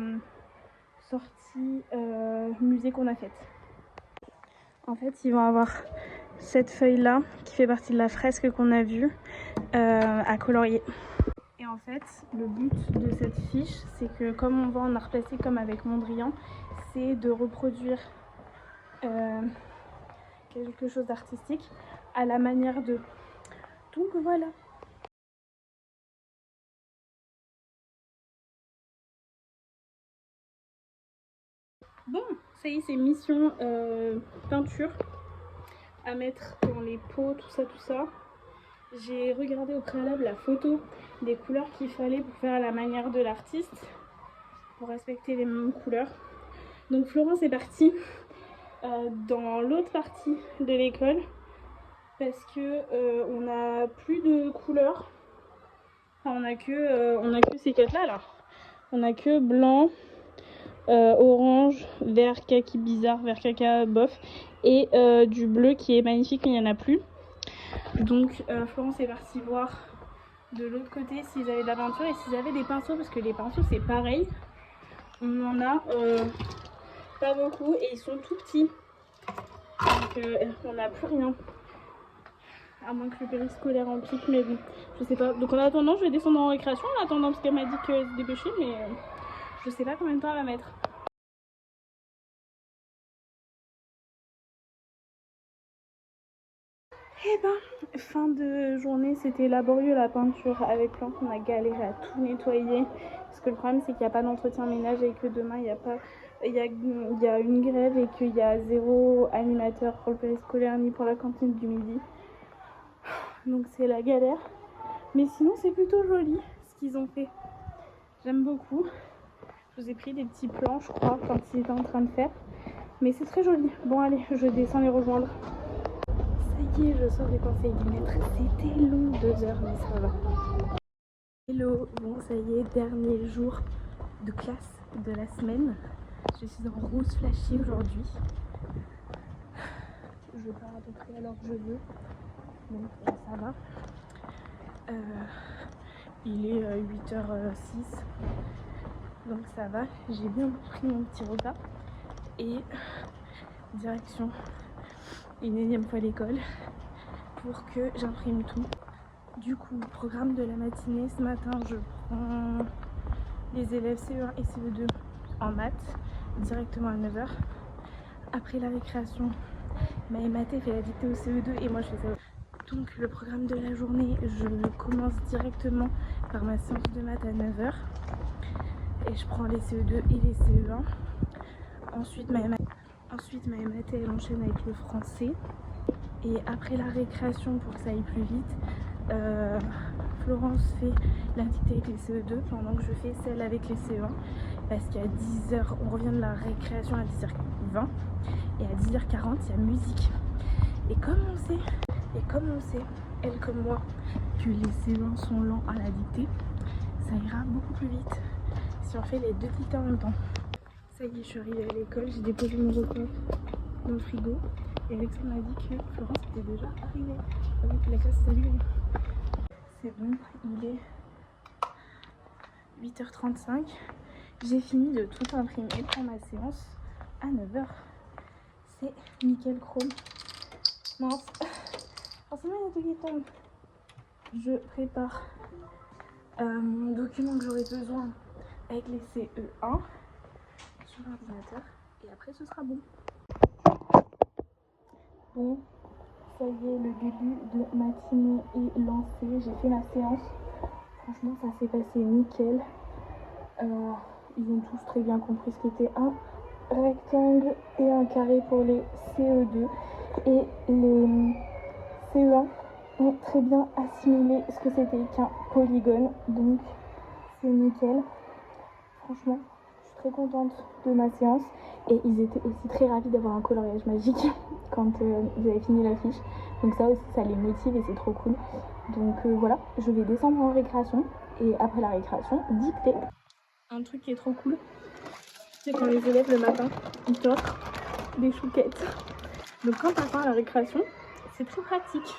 sortie musée qu'on a faite. En fait, ils vont avoir cette feuille-là qui fait partie de la fresque qu'on a vue à colorier. Et en fait, le but de cette fiche, c'est que comme on va en art plastique comme avec Mondrian, c'est de reproduire quelque chose d'artistique à la manière de. Donc voilà. Bon, ça y est, c'est mission peinture à mettre dans les pots, tout ça. J'ai regardé au préalable la photo des couleurs qu'il fallait pour faire à la manière de l'artiste, pour respecter les mêmes couleurs. Donc Florence est partie dans l'autre partie de l'école parce que on n'a plus de couleurs. Enfin, on a que ces quatre là. On a que blanc, orange, vert kaki bizarre, vert caca bof et du bleu qui est magnifique, mais il n'y en a plus. Donc Florence est partie voir de l'autre côté s'ils avaient de la peinture et s'ils avaient des pinceaux, parce que les pinceaux c'est pareil, on en a pas beaucoup et ils sont tout petits, donc on n'a plus rien, à moins que le périscolaire en pique, mais bon, je sais pas. Donc en attendant, je vais descendre en récréation en attendant, parce qu'elle m'a dit qu'elle se dépêchait, mais je sais pas combien de temps elle va mettre. Et ben, fin de journée, c'était laborieux la peinture avec Plante. On a galéré à tout nettoyer parce que le problème c'est qu'il n'y a pas d'entretien ménage et que demain il y a une grève et qu'il y a 0 animateur pour le périscolaire ni pour la cantine du midi. Donc c'est la galère. Mais sinon c'est plutôt joli ce qu'ils ont fait. J'aime beaucoup. Je vous ai pris des petits plans, je crois, quand ils étaient en train de faire. Mais c'est très joli. Bon allez, je descends les rejoindre. Ça y est, je sors des conseils du maître. C'était long, 2 heures, mais ça va. Hello, bon ça y est, dernier jour de classe de la semaine. Je suis en rose flashy aujourd'hui. Je pars à peu près à l'heure que je veux, donc ça va. Il est 8h06, donc ça va. J'ai bien pris mon petit repas et direction une énième fois l'école pour que j'imprime tout. Du coup, programme de la matinée, ce matin je prends les élèves CE1 et CE2 en maths directement à 9h. Après la récréation, Maëmaté fait la dictée au CE2 et moi je fais ça. Donc le programme de la journée, je commence directement par ma séance de maths à 9h et je prends les CE2 et les CE1. Ensuite Maëmaté elle enchaîne avec le français. Et après la récréation, pour que ça aille plus vite, Florence fait la dictée avec les CE2 pendant que je fais celle avec les CE1, parce qu'à 10h, on revient de la récréation à 10h20 et à 10h40 il y a musique. Et comme on sait, elle comme moi, que les CE1 sont lents à la dictée, ça ira beaucoup plus vite si on fait les deux dictées en même temps. Ça y est, je suis arrivée à l'école, j'ai déposé mon repas dans le frigo. Et Alexandre m'a dit que Florence était déjà arrivée. Donc la classe est allumée. C'est bon, il est 8h35. J'ai fini de tout imprimer pour ma séance à 9h. C'est nickel chrome. Mince. Forcément, il y a tout qui tombe. Je prépare mon document que j'aurai besoin avec les CE1 sur l'ordinateur. Et après, ce sera bon. Bon, ça y est, le début de matinée est lancé. J'ai fait ma séance. Franchement, ça s'est passé nickel. Ils ont tous très bien compris ce qu'était un rectangle et un carré pour les CE2. Et les CE1 ont très bien assimilé ce que c'était qu'un polygone. Donc, c'est nickel. Franchement, je suis très contente de ma séance. Et ils étaient aussi très ravis d'avoir un coloriage magique quand ils avaient fini l'affiche. Donc ça aussi, ça les motive et c'est trop cool. Donc voilà, je vais descendre en récréation. Et après la récréation, dictée. Un truc qui est trop cool, c'est quand les élèves le matin, ils t'offrent des chouquettes. Donc quand t'as faim à la récréation, c'est très pratique.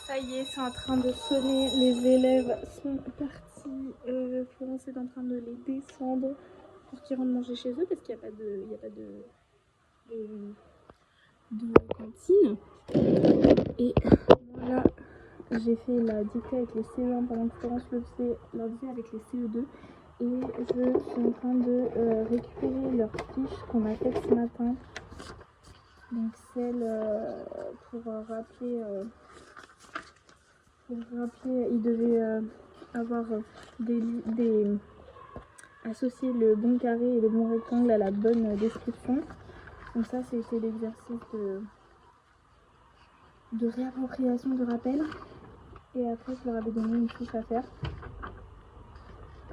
Ça y est, c'est en train de sonner, les élèves sont partis, Florence est en train de les descendre pour qu'ils rentrent manger chez eux parce qu'il n'y a pas de cantine. Et voilà, j'ai fait la dictée avec les CE1 pendant que Florence le faisait avec les CE2 et je suis en train de récupérer leurs fiches qu'on a faites ce matin. Donc celle pour rappeler Pour vous rappeler, il devait avoir associer le bon carré et le bon rectangle à la bonne description. Donc ça, c'était l'exercice de réappropriation de rappel. Et après, je leur avais donné une fiche à faire.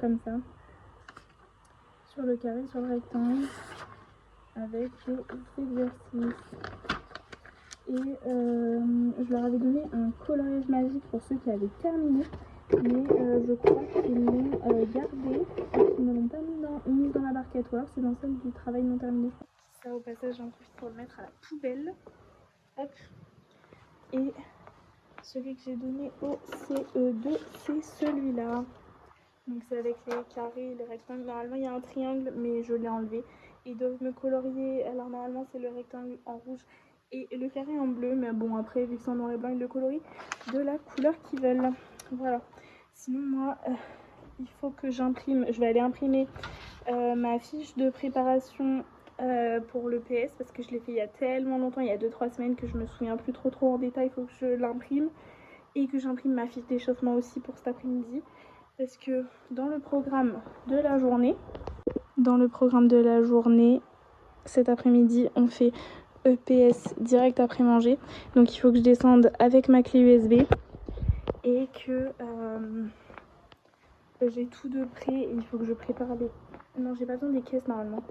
Comme ça. Sur le carré, sur le rectangle. Avec les exercices. Et je leur avais donné un coloriage magique pour ceux qui avaient terminé. Mais je crois qu'ils l'ont gardé et qu'ils ne l'ont pas mis dans la barquette. Ou alors c'est dans celle du travail non terminé. Ça, au passage, j'en profite pour le mettre à la poubelle. Hop. Et celui que j'ai donné au CE2, c'est celui-là. Donc c'est avec les carrés et les rectangles. Normalement, il y a un triangle, mais je l'ai enlevé. Ils doivent me colorier. Alors normalement, c'est le rectangle en rouge et le carré en bleu. Mais bon, après, vu que c'est en noir et blanc, ils le colorient de la couleur qu'ils veulent. Voilà. Sinon, moi, il faut que j'imprime. Je vais aller imprimer ma fiche de préparation pour le PS parce que je l'ai fait il y a tellement longtemps, il y a 2-3 semaines que je me souviens plus trop en détail. Il faut que je l'imprime et que j'imprime ma fiche d'échauffement aussi pour cet après-midi parce que dans le programme de la journée, cet après-midi, on fait EPS direct après manger. Donc il faut que je descende avec ma clé USB et que j'ai tout de prêt et il faut que je prépare les... Non, j'ai pas besoin des caisses normalement.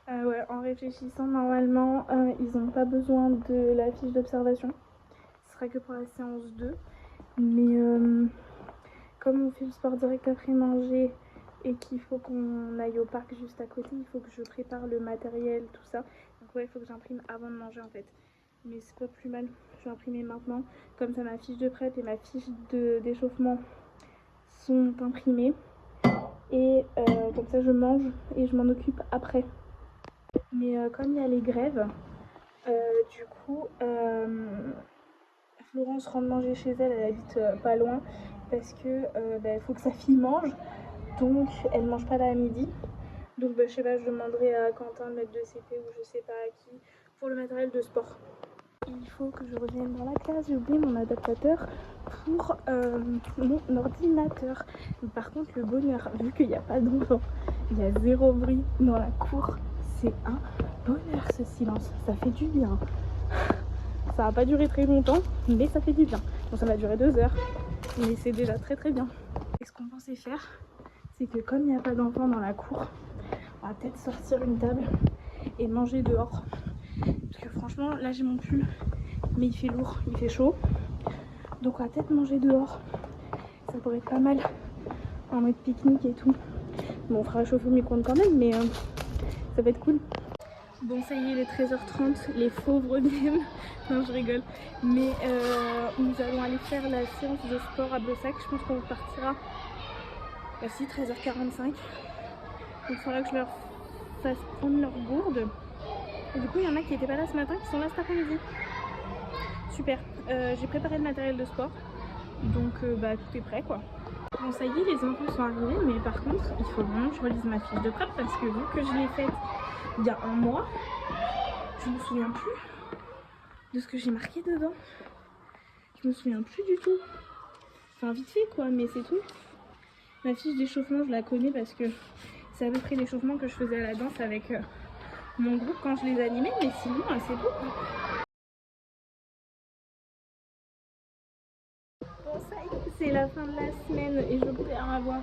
Ouais, en réfléchissant, normalement, ils n'ont pas besoin de la fiche d'observation. Ce sera que pour la séance 2. Mais comme on fait le sport direct après manger et qu'il faut qu'on aille au parc juste à côté, il faut que je prépare le matériel, tout ça. Donc ouais, il faut que j'imprime avant de manger en fait. Mais c'est pas plus mal, je vais imprimer maintenant. Comme ça, ma fiche de prep et ma fiche d'échauffement sont imprimées. Et comme ça, je mange et je m'en occupe après. Mais comme il y a les grèves, du coup, Florence rentre manger chez elle, elle habite pas loin, parce que faut que sa fille mange, donc elle mange pas là à midi. Donc je sais pas, je demanderai à Quentin de mettre de CP ou je sais pas à qui pour le matériel de sport. Il faut que je revienne dans la classe, j'ai oublié mon adaptateur pour mon ordinateur. Par contre le bonheur, vu qu'il n'y a pas d'enfants, il y a zéro bruit dans la cour, c'est un bonheur ce silence, ça fait du bien. Ça va pas durer très longtemps, mais ça fait du bien. Bon, ça va durer 2 heures, mais c'est déjà très bien. Et ce qu'on pensait faire, c'est que comme il n'y a pas d'enfants dans la cour, on va peut-être sortir une table et manger dehors. Parce que franchement, là j'ai mon pull, mais il fait lourd, il fait chaud. Donc on va peut-être manger dehors. Ça pourrait être pas mal en mode pique-nique et tout. Bon, on fera réchauffer au micro-ondes quand même, mais ça va être cool. Bon, ça y est, il est 13h30, les fauves reviennent. Non, je rigole. Mais nous allons aller faire la séance de sport à Blossac. Je pense qu'on partira si 13h45. Donc il faudra que je leur fasse prendre leur gourde. Et du coup, il y en a qui n'étaient pas là ce matin, qui sont là cet après-midi. Super. J'ai préparé le matériel de sport. Donc tout est prêt quoi. Bon, ça y est, les enfants sont arrivés. Mais par contre, il faut vraiment que je relise ma fiche de prep parce que vu que je l'ai faite il y a un mois, je me souviens plus de ce que j'ai marqué dedans. Je me souviens plus du tout. Enfin vite fait quoi, mais c'est tout. Ma fiche d'échauffement, je la connais parce que c'est à peu près l'échauffement que je faisais à la danse avec mon groupe quand je les animais, mais sinon c'est tout quoi. Bon, ça y est, c'est la fin de la semaine et je perds ma voix.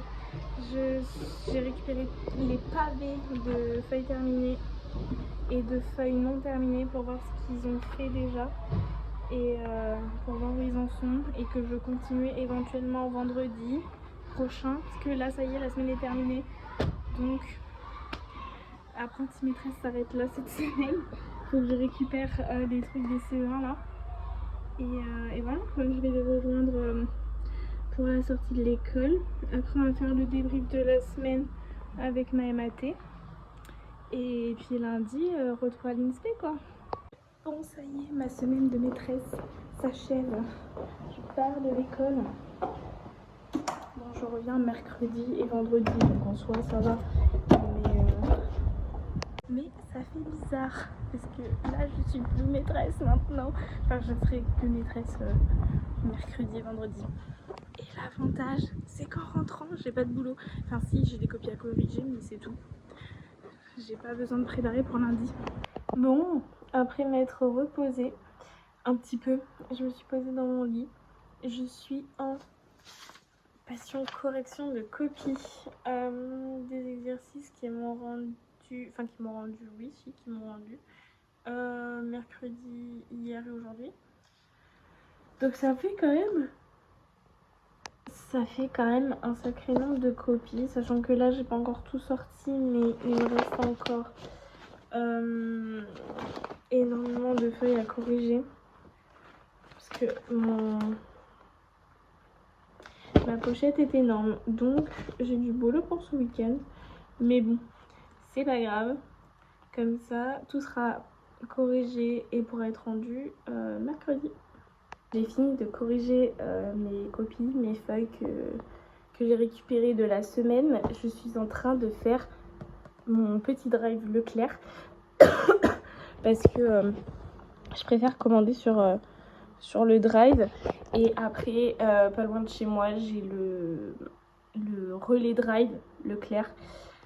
J'ai récupéré les pavés de feuilles terminées et de feuilles non terminées pour voir ce qu'ils ont fait déjà et pour voir où ils en sont et que je continue éventuellement vendredi prochain parce que là ça y est, la semaine est terminée, donc apprenti maîtresse s'arrête là cette semaine. Faut que je récupère les trucs des CE1 là et voilà, donc je vais les rejoindre pour la sortie de l'école. Après on va faire le débrief de la semaine avec ma MAT et puis lundi retour à l'INSPE quoi. Bon, ça y est, ma semaine de maîtresse s'achève. Je pars de l'école. Bon, je reviens mercredi et vendredi, donc en soi ça va. Mais ça fait bizarre parce que là je suis plus maîtresse maintenant. Enfin, je serai que maîtresse mercredi et vendredi. Et l'avantage, c'est qu'en rentrant, j'ai pas de boulot. Enfin si, j'ai des copies à corriger, mais c'est tout. J'ai pas besoin de préparer pour lundi. Bon, après m'être reposée un petit peu, je me suis posée dans mon lit. Je suis en passion correction de copie des exercices qui m'ont rendu, mercredi, hier et aujourd'hui. Donc ça fait quand même un sacré nombre de copies, sachant que là j'ai pas encore tout sorti, mais il me reste encore énormément de feuilles à corriger parce que ma pochette est énorme, donc j'ai du boulot pour ce week-end, mais bon, c'est pas grave, comme ça tout sera corrigé et pourra être rendu mercredi. J'ai fini de corriger mes copies, mes feuilles que j'ai récupérées de la semaine. Je suis en train de faire mon petit drive Leclerc parce que je préfère commander sur le drive. Et après, pas loin de chez moi, j'ai le relais drive Leclerc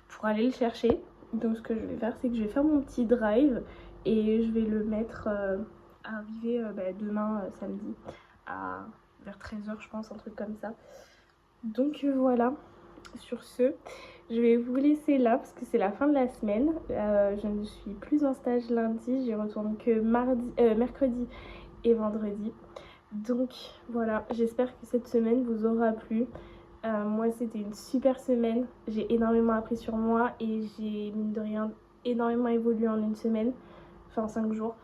pour aller le chercher. Donc ce que je vais faire, c'est que je vais faire mon petit drive et je vais le mettre à arriver demain, samedi, vers 13h je pense, un truc comme ça. Donc voilà, sur ce, je vais vous laisser là parce que c'est la fin de la semaine. Je ne suis plus en stage lundi, j'y retourne que mercredi et vendredi. Donc voilà, j'espère que cette semaine vous aura plu. Moi c'était une super semaine, j'ai énormément appris sur moi et j'ai mine de rien énormément évolué en une semaine, enfin 5 jours.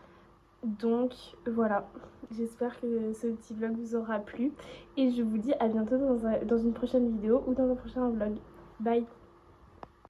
Donc voilà, j'espère que ce petit vlog vous aura plu et je vous dis à bientôt dans une prochaine vidéo ou dans un prochain vlog. Bye!